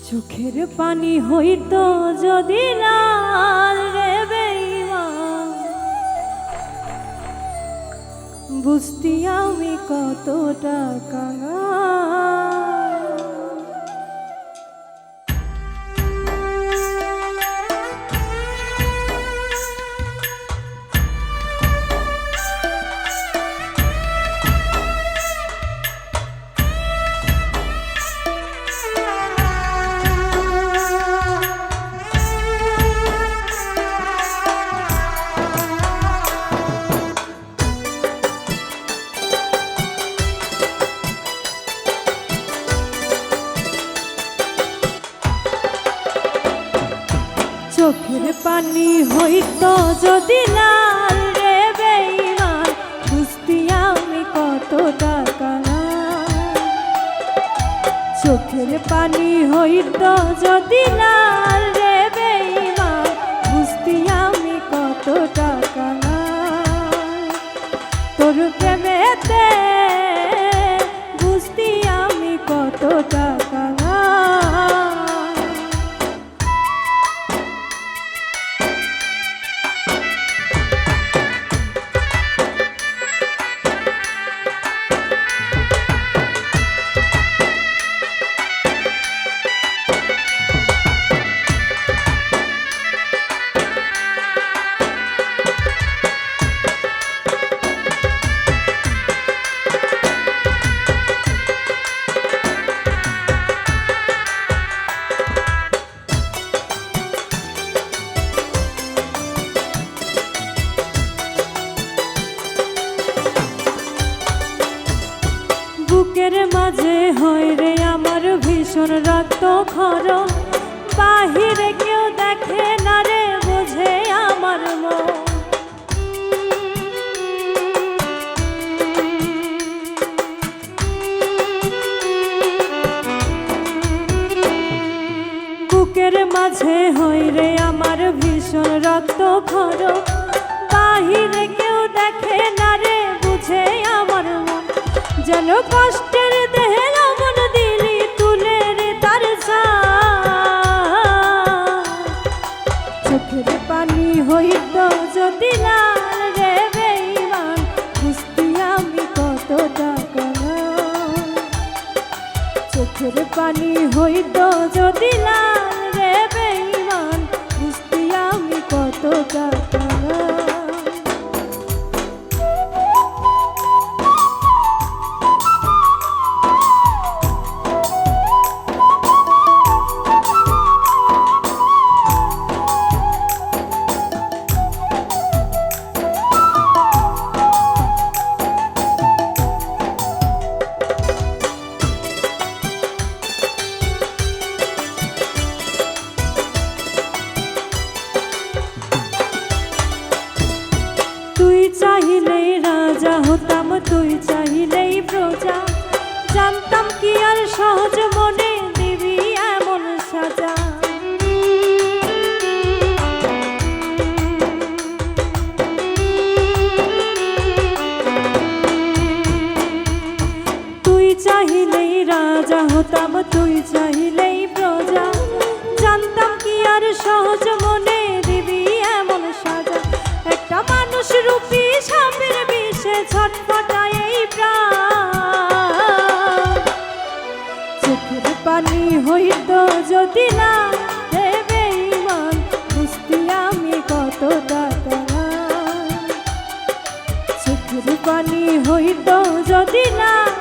চোখের পানি হইতো যদি লাল রে বেঈমান, বুঝতি আমি কতটা কাঙাল। চোখের পানি হইতো যদি লাল রে বেঈমান, বুঝতি আমি কতটা কাঙাল। চোখের পানি হইতো যদি লাল রে বেঈমান, বুঝতি আমি কতটা কাঙাল। তোর প্রেমেতে বুঝতি আমি কতটা কাঙাল। বুকের মাঝে হয় রে আমার ভীষণ রক্ত ক্ষরণ, বাহিরে কেউ দেখে না রে বোঝে আমার মন। বুকের মাঝে হয় রে আমার ভীষণ রক্ত ক্ষরণ, বাহিরে কেউ দেখে না রে বুঝে আমার মন। যেন কষ্টের দেহে লবণ দিলি তুলে রে তার চোখের পানি হইতো যদি লাল রে বেঈমান, বুঝতি আমি কতটা কাঙাল। চোখের পানি হইতো যদি লাল রে বেঈমান, বুঝতি আমি কতটা কাঙাল। চাহিলেই রাজা হতাম, তুই চাহিলেই প্রজা, জানতাম কি আর সহজ মনে দিবি এমন সাজা। তুই চাহিলেই রাজা হতাম, তুই চাহিলেই প্রজা, জানতাম কি আর সহজ মনে দিবি এমন সাজা। একটা মানুষ রূপী সাপের বিষে ছটফটায় এই প্রাণ, চোখের পানি হইতো যদি লাল রে বেঈমান, বুঝতি আমি কতটা কাঙাল। চোখের পানি হইতো যদি লাল